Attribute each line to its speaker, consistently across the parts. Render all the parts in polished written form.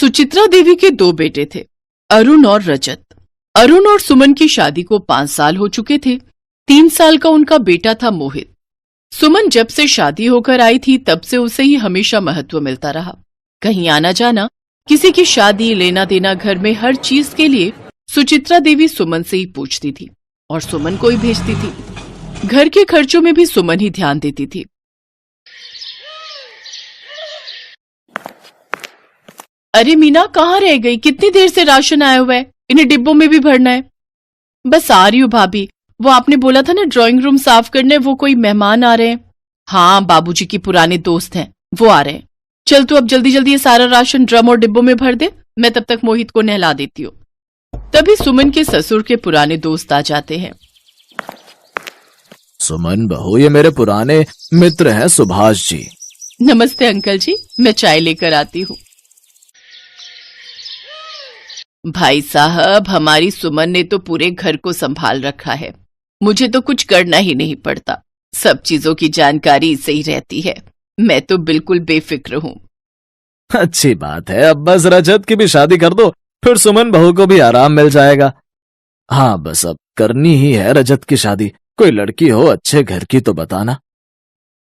Speaker 1: सुचित्रा देवी के दो बेटे थे, अरुण और रजत। अरुण और सुमन की शादी को 5 साल हो चुके थे। 3 साल का उनका बेटा था मोहित। सुमन जब से शादी होकर आई थी तब से उसे ही हमेशा महत्व मिलता रहा। कहीं आना जाना, किसी की शादी, लेना देना, घर में हर चीज के लिए सुचित्रा देवी सुमन से ही पूछती थी और सुमन को ही भेजती थी। घर के खर्चों में भी सुमन ही ध्यान देती थी। अरे मीना, कहाँ रह गई? कितनी देर से राशन आया हुआ है, इन्हें डिब्बों में भी भरना है। बस आ रही हूँ भाभी। वो आपने बोला था ना ड्राइंग रूम साफ करने, वो कोई मेहमान आ रहे हैं। हाँ, बाबूजी की पुराने दोस्त हैं, वो आ रहे हैं। चल तू अब जल्दी जल्दी ये सारा राशन ड्रम और डिब्बों में भर दे, मैं तब तक मोहित को नहला देती हूँ। तभी सुमन के ससुर के पुराने दोस्त आ जाते हैं।
Speaker 2: सुमन बहू, ये मेरे पुराने मित्र हैं सुभाष जी।
Speaker 1: नमस्ते अंकल जी, मैं चाय लेकर आती हूँ। भाई साहब, हमारी सुमन ने तो पूरे घर को संभाल रखा है। मुझे तो कुछ करना ही नहीं पड़ता, सब चीजों की जानकारी इससे ही रहती है। मैं तो बिल्कुल बेफिक्र हूँ।
Speaker 2: अच्छी बात है, अब बस रजत की भी शादी कर दो, फिर सुमन बहू को भी आराम मिल जाएगा। हाँ, बस अब करनी ही है रजत की शादी। कोई लड़की हो अच्छे घर की तो बताना।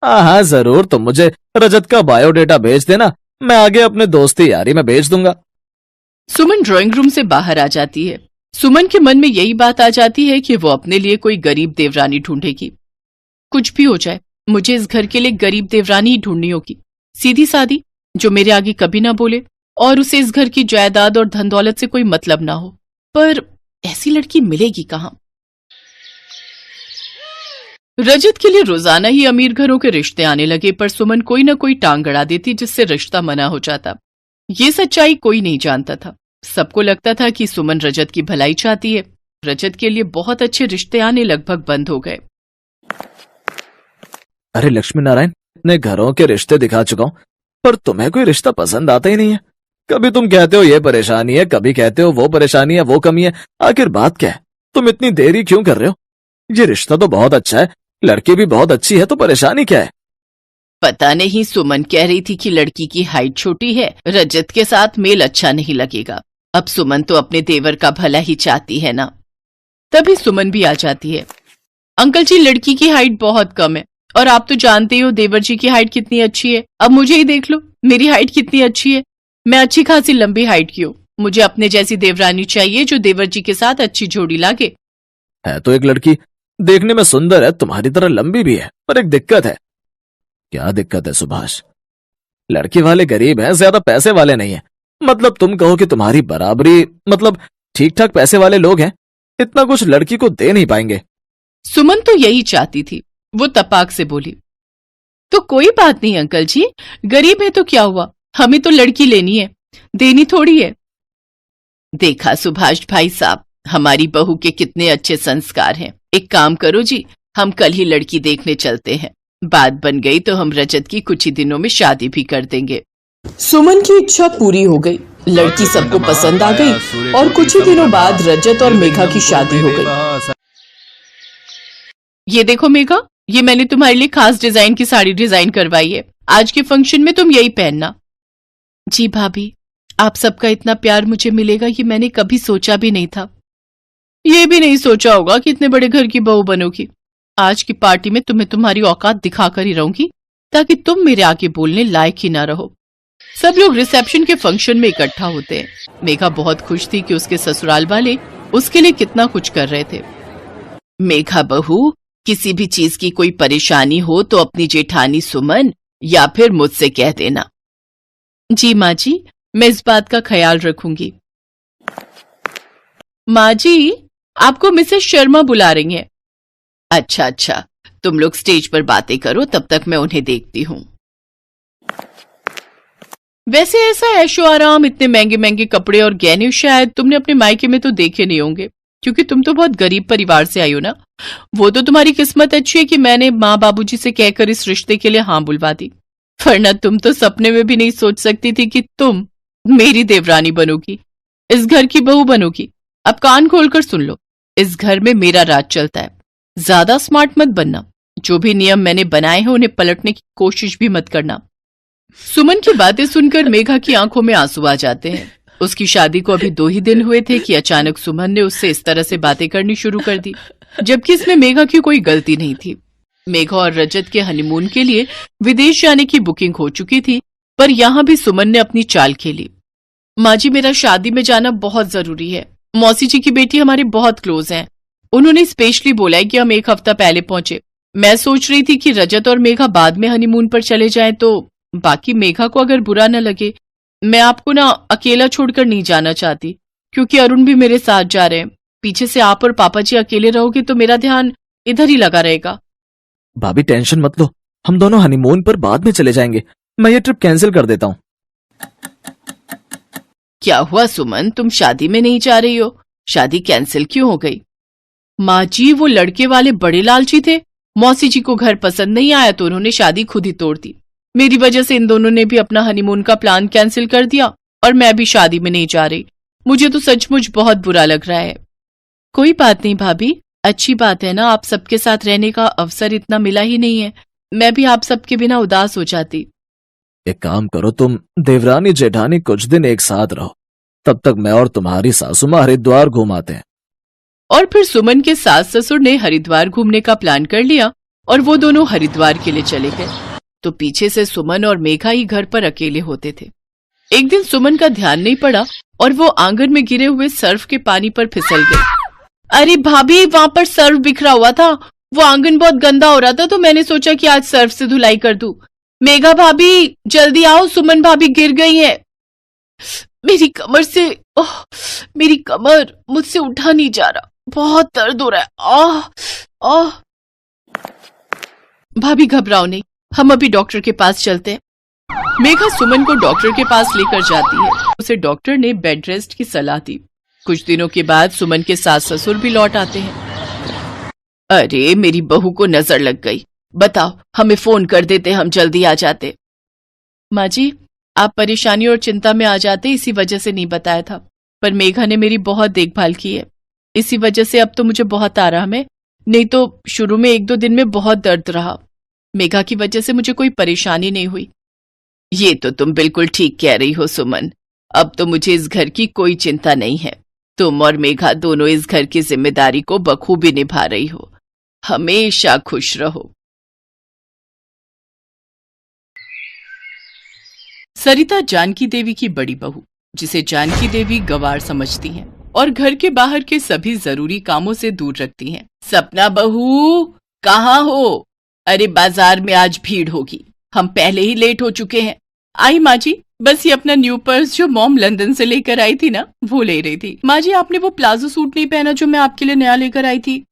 Speaker 2: हाँ जरूर, तुम मुझे रजत का बायोडेटा भेज देना, मैं आगे अपने दोस्ती यारी में भेज दूंगा।
Speaker 1: सुमन ड्राइंग रूम से बाहर आ जाती है। सुमन के मन में यही बात आ जाती है कि वो अपने लिए कोई गरीब देवरानी ढूंढेगी। कुछ भी हो जाए, मुझे इस घर के लिए गरीब देवरानी ही ढूंढनी होगी, सीधी सादी, जो मेरे आगे कभी ना बोले और उसे इस घर की जायदाद और धन दौलत से कोई मतलब ना हो। पर ऐसी लड़की मिलेगी कहाँ? रजत के लिए रोजाना ही अमीर घरों के रिश्ते आने लगे, पर सुमन कोई ना कोई टांग अड़ा देती जिससे रिश्ता मना हो जाता। ये सच्चाई कोई नहीं जानता था। सबको लगता था कि सुमन रजत की भलाई चाहती है। रजत के लिए बहुत अच्छे रिश्ते आने लगभग बंद हो गए।
Speaker 2: अरे लक्ष्मी नारायण, इतने घरों के रिश्ते दिखा चुका हूं, पर तुम्हें कोई रिश्ता पसंद आता ही नहीं है। कभी तुम कहते हो ये परेशानी है, कभी कहते हो वो परेशानी है, वो कमी है। आखिर बात क्या है? तुम इतनी देरी क्यों कर रहे हो? ये रिश्ता तो बहुत अच्छा है, लड़की भी बहुत अच्छी है, तो परेशानी क्या है?
Speaker 1: पता नहीं, सुमन कह रही थी कि लड़की की हाइट छोटी है, रजत के साथ मेल अच्छा नहीं लगेगा। अब सुमन तो अपने देवर का भला ही चाहती है ना। तभी सुमन भी आ जाती है। अंकल जी, लड़की की हाइट बहुत कम है और आप तो जानते हो देवर जी की हाइट कितनी अच्छी है। अब मुझे ही देख लो, मेरी हाइट कितनी अच्छी है। मैं अच्छी खासी लंबी हाइट की हूँ। मुझे अपने जैसी देवरानी चाहिए जो देवर जी के साथ अच्छी जोड़ी लागे।
Speaker 2: है तो एक लड़की, देखने में सुंदर है, तुम्हारी तरह लंबी भी है, पर एक दिक्कत है। क्या दिक्कत है सुभाष? लड़की वाले गरीब हैं, ज्यादा पैसे वाले नहीं है। मतलब तुम कहो कि तुम्हारी बराबरी, मतलब ठीक ठाक पैसे वाले लोग हैं, इतना कुछ लड़की को दे नहीं पाएंगे।
Speaker 1: सुमन तो यही चाहती थी। वो तपाक से बोली, तो कोई बात नहीं अंकल जी, गरीब है तो क्या हुआ, हमें तो लड़की लेनी है, देनी थोड़ी है। देखा सुभाष भाई साहब, हमारी बहू के कितने अच्छे संस्कार हैं। एक काम करो जी, हम कल ही लड़की देखने चलते हैं। बात बन गई तो हम रजत की कुछ ही दिनों में शादी भी कर देंगे। सुमन की इच्छा पूरी हो गई। लड़की सबको पसंद आ गई और कुछ ही दिनों बाद रजत और मेघा की शादी हो गई। ये देखो मेघा, ये मैंने तुम्हारे लिए खास डिजाइन की साड़ी डिजाइन करवाई है। आज के फंक्शन में तुम यही पहनना। जी भाभी, आप सबका इतना प्यार मुझे मिलेगा ये मैंने कभी सोचा भी नहीं था। ये भी नहीं सोचा होगा कि इतने बड़े घर की बहू बनोगी। आज की पार्टी में तुम्हें तुम्हारी औकात दिखाकर ही रहूंगी, ताकि तुम मेरे आगे बोलने लायक ही ना रहो। सब लोग रिसेप्शन के फंक्शन में इकट्ठा होते हैं। मेघा बहुत खुश थी कि उसके ससुराल वाले उसके लिए कितना कुछ कर रहे थे। मेघा बहू, किसी भी चीज की कोई परेशानी हो तो अपनी जेठानी सुमन या फिर मुझसे कह देना। जी माँ जी, मैं इस बात का ख्याल रखूंगी। माँ जी, आपको मिसेस शर्मा बुला रही हैं। अच्छा अच्छा, तुम लोग स्टेज पर बातें करो, तब तक मैं उन्हें देखती हूँ। वैसे ऐसा ऐशो आराम, इतने महंगे महंगे कपड़े और गहने शायद तुमने अपने मायके में तो देखे नहीं होंगे, क्योंकि तुम तो बहुत गरीब परिवार से आई हो ना। वो तो तुम्हारी किस्मत अच्छी है कि मैंने माँ बाबूजी से कहकर इस रिश्ते के लिए हाँ बुलवा दी, वरना तुम तो सपने में भी नहीं सोच सकती थी कि तुम मेरी देवरानी बनोगी, इस घर की बहू बनोगी। अब कान खोलकर सुन लो, इस घर में मेरा राज चलता है। ज्यादा स्मार्ट मत बनना, जो भी नियम मैंने बनाए हैं उन्हें पलटने की कोशिश भी मत करना। सुमन की बातें सुनकर मेघा की आंखों में आंसू आ जाते हैं। उसकी शादी को अभी 2 ही दिन हुए थे कि अचानक सुमन ने उससे इस तरह से बातें करनी शुरू कर दी, जबकि इसमें मेघा की कोई गलती नहीं थी। मेघा और रजत के हनीमून के लिए विदेश जाने की बुकिंग हो चुकी थी, पर यहाँ भी सुमन ने अपनी चाल खेली। माँ जी, मेरा शादी में जाना बहुत जरूरी है। मौसी जी की बेटी हमारे बहुत क्लोज हैं। उन्होंने स्पेशली बोला है कि हम 1 हफ्ता पहले पहुंचे। मैं सोच रही थी कि रजत और मेघा बाद में हनीमून पर चले जाएं, तो बाकी मेघा को अगर बुरा न लगे। मैं आपको ना अकेला छोड़कर नहीं जाना चाहती, क्योंकि अरुण भी मेरे साथ जा रहे हैं। पीछे से आप और पापा जी अकेले रहोगे तो मेरा ध्यान इधर ही लगा रहेगा।
Speaker 2: भाभी टेंशन मत लो, हम दोनों हनीमून पर बाद में चले जाएंगे। मैं ये ट्रिप कैंसिल कर देता हूँ।
Speaker 1: क्या हुआ सुमन, तुम शादी में नहीं जा रही हो? शादी कैंसिल क्यों हो गई? माँ जी, वो लड़के वाले बड़े लालची थे। मौसी जी को घर पसंद नहीं आया तो उन्होंने शादी खुद ही तोड़ दी। मेरी वजह से इन दोनों ने भी अपना हनीमून का प्लान कैंसिल कर दिया और मैं भी शादी में नहीं जा रही। मुझे तो सचमुच बहुत बुरा लग रहा है। कोई बात नहीं भाभी, अच्छी बात है ना, आप सबके साथ रहने का अवसर इतना मिला ही नहीं है। मैं भी आप सबके बिना उदास हो जाती।
Speaker 2: एक काम करो, तुम देवरानी जेठानी कुछ दिन एक साथ रहो, तब तक मैं और तुम्हारी सासू माँ हरिद्वार घुमाते हैं।
Speaker 1: और फिर सुमन के सास ससुर ने हरिद्वार घूमने का प्लान कर लिया और वो दोनों हरिद्वार के लिए चले गए। तो पीछे से सुमन और मेघा ही घर पर अकेले होते थे। एक दिन सुमन का ध्यान नहीं पड़ा और वो आंगन में गिरे हुए सर्फ के पानी पर फिसल गई। अरे भाभी, वहां पर सर्फ बिखरा हुआ था। वो आंगन बहुत गंदा हो रहा था तो मैंने सोचा कि आज सर्फ से धुलाई कर दूं। मेघा भाभी जल्दी आओ, सुमन भाभी गिर गई है। मेरी कमर से मेरी कमर मुझसे उठा नहीं जा रहा, बहुत दर्द हो रहा है। आह भाभी घबराओ नहीं, हम अभी डॉक्टर के पास चलते हैं। मेघा सुमन को डॉक्टर के पास लेकर जाती है। उसे डॉक्टर ने बेड रेस्ट की सलाह दी। कुछ दिनों के बाद सुमन के सास ससुर भी लौट आते हैं। अरे मेरी बहू को नजर लग गई, बताओ हमें फोन कर देते, हम जल्दी आ जाते। माँ जी, आप परेशानी और चिंता में आ जाते, इसी वजह से नहीं बताया था। पर मेघा ने मेरी बहुत देखभाल की है, इसी वजह से अब तो मुझे बहुत आराम है। नहीं तो शुरू में 1-2 दिन में बहुत दर्द रहा। मेघा की वजह से मुझे कोई परेशानी नहीं हुई। ये तो तुम बिल्कुल ठीक कह रही हो सुमन, अब तो मुझे इस घर की कोई चिंता नहीं है। तुम और मेघा दोनों इस घर की जिम्मेदारी को बखूबी निभा रही हो। हमेशा खुश रहो। सरिता जानकी देवी की बड़ी बहू, जिसे जानकी देवी गंवार समझती हैं और घर के बाहर के सभी जरूरी कामों से दूर रखती हैं। सपना बहू कहाँ हो? अरे बाजार में आज भीड़ होगी, हम पहले ही लेट हो चुके हैं। आई माँ जी, बस ये अपना न्यू पर्स जो मॉम लंदन से लेकर आई थी ना, वो ले रही थी। माँ जी, आपने वो प्लाजो सूट नहीं पहना जो मैं आपके लिए नया लेकर आई थी।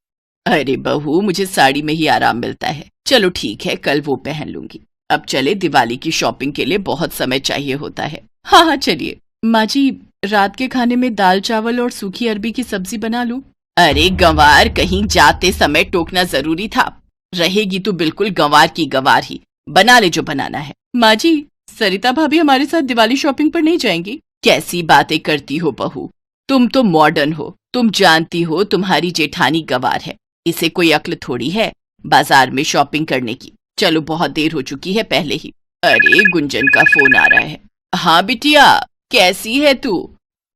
Speaker 1: अरे बहू, मुझे साड़ी में ही आराम मिलता है। चलो ठीक है, कल वो पहन लूंगी। अब चले, दिवाली की शॉपिंग के लिए बहुत समय चाहिए होता है। हाँ हाँ चलिए। माँ जी, रात के खाने में दाल चावल और सूखी अरबी की सब्जी बना लूं? अरे गंवार, कहीं जाते समय टोकना जरूरी था। रहेगी तो बिल्कुल गंवार की गंवार ही, बना ले जो बनाना है। माँ जी, सरिता भाभी हमारे साथ दिवाली शॉपिंग पर नहीं जाएंगी? कैसी बातें करती हो बहू, तुम तो मॉडर्न हो। तुम जानती हो तुम्हारी जेठानी गंवार है, इसे कोई अक्ल थोड़ी है बाजार में शॉपिंग करने की। चलो बहुत देर हो चुकी है पहले ही। अरे गुंजन का फोन आ रहा है। हाँ बिटिया, कैसी है तू?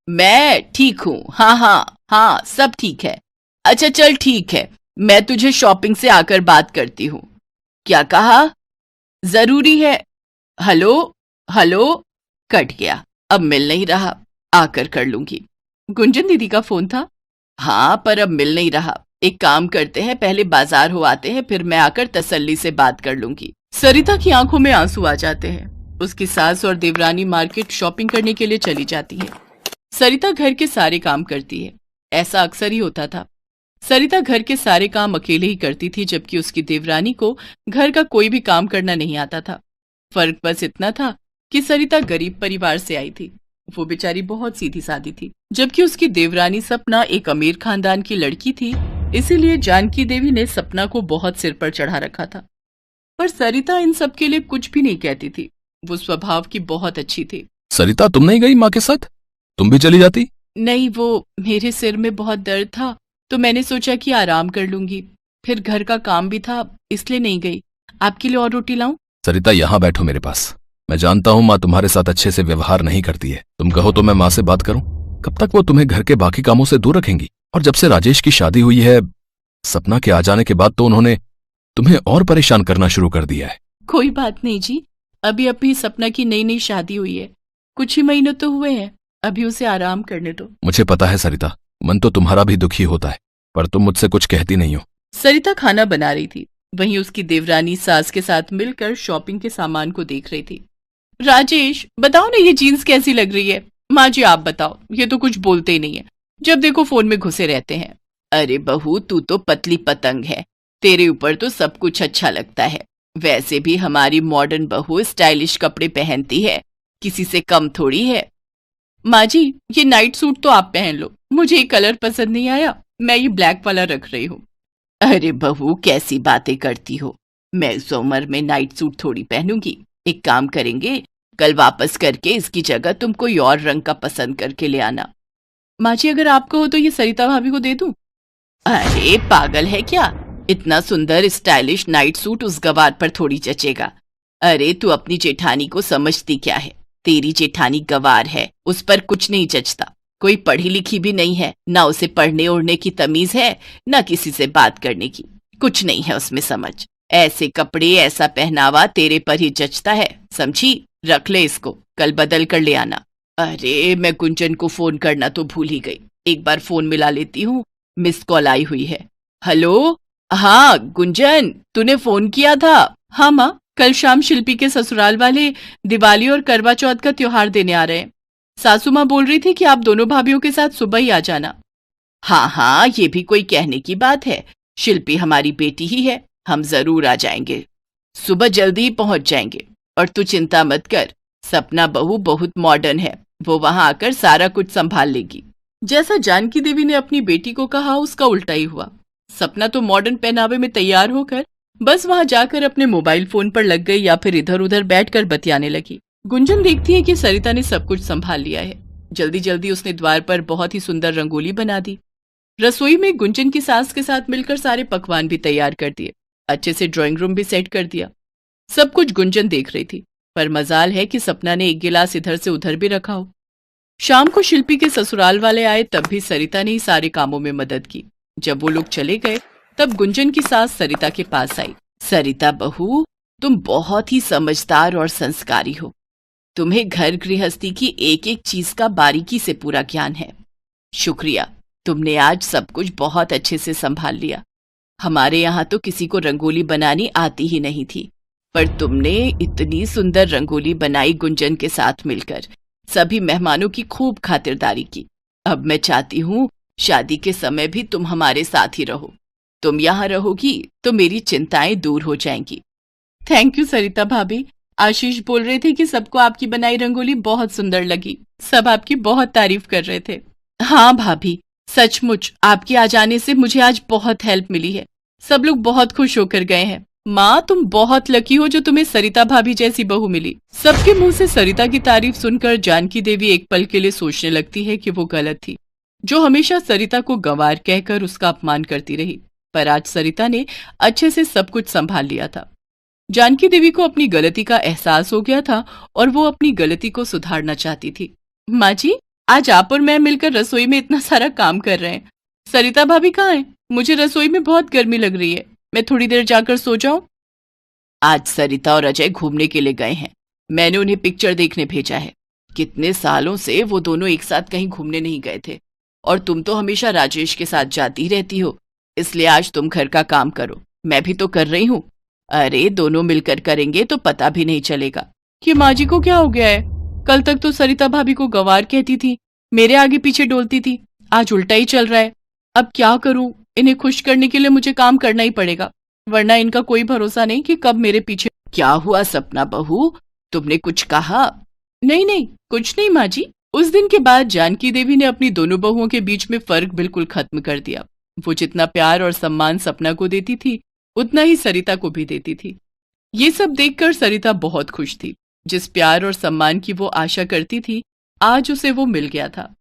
Speaker 1: मैं ठीक हूँ। हाँ हाँ हाँ, सब ठीक है। अच्छा चल ठीक है, मैं तुझे शॉपिंग से आकर बात करती हूँ। क्या कहा? जरूरी है। हेलो हेलो, कट गया, अब मिल नहीं रहा, आकर कर लूंगी। गुंजन दीदी का फोन था। हाँ, पर अब मिल नहीं रहा। एक काम करते हैं, पहले बाजार हो आते हैं, फिर मैं आकर तसल्ली से बात कर लूंगी। सरिता की आंखों में आंसू आ जाते हैं। उसकी सास और देवरानी मार्केट शॉपिंग करने के लिए चली जाती है। सरिता घर के सारे काम करती है, ऐसा अक्सर ही होता था। सरिता घर के सारे काम अकेले ही करती थी, जबकि उसकी देवरानी को घर का कोई भी काम करना नहीं आता था। फर्क बस इतना था कि सरिता गरीब परिवार से आई थी। वो बेचारी बहुत सीधी सादी थी, जबकि उसकी देवरानी सपना एक अमीर खानदान की लड़की थी। इसीलिए जानकी देवी ने सपना को बहुत सिर पर चढ़ा रखा था। पर सरिता इन सब के लिए कुछ भी नहीं कहती थी। वो स्वभाव की बहुत अच्छी थी।
Speaker 3: सरिता, तुम नहीं गई माँ के साथ? तुम भी चली जाती।
Speaker 1: नहीं, वो मेरे सिर में बहुत दर्द था तो मैंने सोचा कि आराम कर लूंगी। फिर घर का काम भी था, इसलिए नहीं गई। आपके लिए और रोटी लाऊं?
Speaker 3: सरिता, यहाँ बैठो मेरे पास, मैं जानता हूँ माँ तुम्हारे साथ अच्छे से व्यवहार नहीं करती है। तुम कहो तो मैं माँ से बात करूं। कब तक वो तुम्हें घर के बाकी कामों से दूर रखेंगी? और जब से राजेश की शादी हुई है, सपना के आ जाने के बाद तो उन्होंने तुम्हें और परेशान करना शुरू कर दिया है।
Speaker 1: कोई बात नहीं जी, अभी अभी सपना की नई नई शादी हुई है, कुछ ही महीने तो हुए हैं, अभी उसे आराम करने दो।
Speaker 3: मुझे पता है सरिता, मन तो तुम्हारा भी दुखी होता है, पर तुम मुझसे कुछ कहती नहीं हो।
Speaker 1: सरिता खाना बना रही थी, वहीं उसकी देवरानी सास के साथ मिलकर शॉपिंग के सामान को देख रही थी। राजेश, बताओ ना ये जीन्स कैसी लग रही है? माँ जी आप बताओ, ये तो कुछ बोलते ही नहीं है, जब देखो फोन में घुसे रहते हैं। अरे बहू, तू तो पतली पतंग है, तेरे ऊपर तो सब कुछ अच्छा लगता है। वैसे भी हमारी मॉडर्न बहू स्टाइलिश कपड़े पहनती है, किसी से कम थोड़ी है। माँ जी, ये नाइट सूट तो आप पहन लो, मुझे ये कलर पसंद नहीं आया, मैं ये ब्लैक वाला रख रही हूँ। अरे बहू, कैसी बातें करती हो, मैं इस उम्र में नाइट सूट थोड़ी पहनूंगी। एक काम करेंगे, कल वापस करके इसकी जगह तुम कोई और रंग का पसंद करके ले आना। माँ जी अगर आपको हो तो ये सरिता भाभी को दे दूं? अरे पागल है क्या, इतना सुंदर स्टाइलिश नाइट सूट उस गवार पर थोड़ी जचेगा। अरे तू अपनी जेठानी को समझती क्या है, तेरी जेठानी गवार है, उस पर कुछ नहीं जचता। कोई पढ़ी लिखी भी नहीं है, ना उसे पढ़ने ओढ़ने की तमीज है, ना किसी से बात करने की, कुछ नहीं है उसमें समझ। ऐसे कपड़े ऐसा पहनावा तेरे पर ही जचता है, समझी? रख ले इसको, कल बदल कर ले आना। अरे मैं गुंजन को फोन करना तो भूल ही गई, एक बार फोन मिला लेती हूँ, मिस कॉल आई हुई है। हेलो, हाँ गुंजन, तूने फोन किया था? हाँ माँ, कल शाम शिल्पी के ससुराल वाले दिवाली और करवा चौथ का त्योहार देने आ रहे हैं। सासू माँ बोल रही थी कि आप दोनों भाभीयों के साथ सुबह ही आ जाना। हाँ हाँ, ये भी कोई कहने की बात है, शिल्पी हमारी बेटी ही है, हम जरूर आ जाएंगे, सुबह जल्दी ही पहुंच जाएंगे। और तू चिंता मत कर, सपना बहू बहुत मॉडर्न है, वो वहां आकर सारा कुछ संभाल लेगी। जैसा जानकी देवी ने अपनी बेटी को कहा उसका उल्टा ही हुआ। सपना तो मॉडर्न पहनावे में तैयार होकर बस वहां जाकर अपने मोबाइल फोन पर लग गई या फिर इधर उधर बैठकर बतियाने लगी। गुंजन देखती है कि सरिता ने सब कुछ संभाल लिया है। जल्दी जल्दी उसने द्वार पर बहुत ही सुंदर रंगोली बना दी। रसोई में गुंजन की सास के साथ मिलकर सारे पकवान भी तैयार कर दिए, अच्छे से ड्राइंग रूम भी सेट कर दिया। सब कुछ गुंजन देख रही थी, पर मजाल है कि सपना ने एक गिलास इधर से उधर भी रखा हो। शाम को शिल्पी के ससुराल वाले आए, तब भी सरिता ने ही सारे कामों में मदद की। जब वो लोग चले गए तब गुंजन की सास सरिता के पास आई। सरिता बहू, तुम बहुत ही समझदार और संस्कारी हो, तुम्हें घर गृहस्थी की एक एक चीज का बारीकी से पूरा ज्ञान है। शुक्रिया, तुमने आज सब कुछ बहुत अच्छे से संभाल लिया। हमारे यहाँ तो किसी को रंगोली बनानी आती ही नहीं थी, पर तुमने इतनी सुंदर रंगोली बनाई गुंजन के साथ मिलकर, सभी मेहमानों की खूब खातिरदारी की। अब मैं चाहती हूँ शादी के समय भी तुम हमारे साथ ही रहो, तुम यहाँ रहोगी तो मेरी चिंताएं दूर हो जाएंगी। थैंक यू सरिता भाभी, आशीष बोल रहे थे कि सबको आपकी बनाई रंगोली बहुत सुंदर लगी, सब आपकी बहुत तारीफ कर रहे थे। हाँ भाभी, सचमुच आपके आ जाने से मुझे आज बहुत हेल्प मिली है, सब लोग बहुत खुश होकर गए हैं। माँ तुम बहुत लकी हो जो तुम्हें सरिता भाभी जैसी बहू मिली। सबके मुंह से सरिता की तारीफ सुनकर जानकी देवी एक पल के लिए सोचने लगती है कि वो गलत थी, जो हमेशा सरिता को गंवार कहकर उसका अपमान करती रही। पर आज सरिता ने अच्छे से सब कुछ संभाल लिया था। जानकी देवी को अपनी गलती का एहसास हो गया था और वो अपनी गलती को सुधारना चाहती थी। माँ जी, आज आप और मैं मिलकर रसोई में इतना सारा काम कर रहे हैं, सरिता भाभी कहाँ है? मुझे रसोई में बहुत गर्मी लग रही है, मैं थोड़ी देर जाकर सो जाऊं। आज सरिता और अजय घूमने के लिए गए हैं, मैंने उन्हें पिक्चर देखने भेजा है। कितने सालों से वो दोनों एक साथ कहीं घूमने नहीं गए थे, और तुम तो हमेशा राजेश के साथ जाती रहती हो, इसलिए आज तुम घर का काम करो, मैं भी तो कर रही हूँ। अरे दोनों मिलकर करेंगे तो पता भी नहीं चलेगा कि माँ जी को क्या हो गया है। कल तक तो सरिता भाभी को गंवार कहती थी, मेरे आगे पीछे डोलती थी, आज उल्टा ही चल रहा है। अब क्या करूं, इन्हें खुश करने के लिए मुझे काम करना ही पड़ेगा, वरना इनका कोई भरोसा नहीं कि कब मेरे पीछे। क्या हुआ सपना बहू, तुमने कुछ कहा? नहीं नहीं, कुछ नहीं माँ जी। उस दिन के बाद जानकी देवी ने अपनी दोनों बहुओं के बीच में फर्क बिल्कुल खत्म कर दिया। वो जितना प्यार और सम्मान सपना को देती थी, उतना ही सरिता को भी देती थी। ये सब देखकर सरिता बहुत खुश थी। जिस प्यार और सम्मान की वो आशा करती थी, आज उसे वो मिल गया था।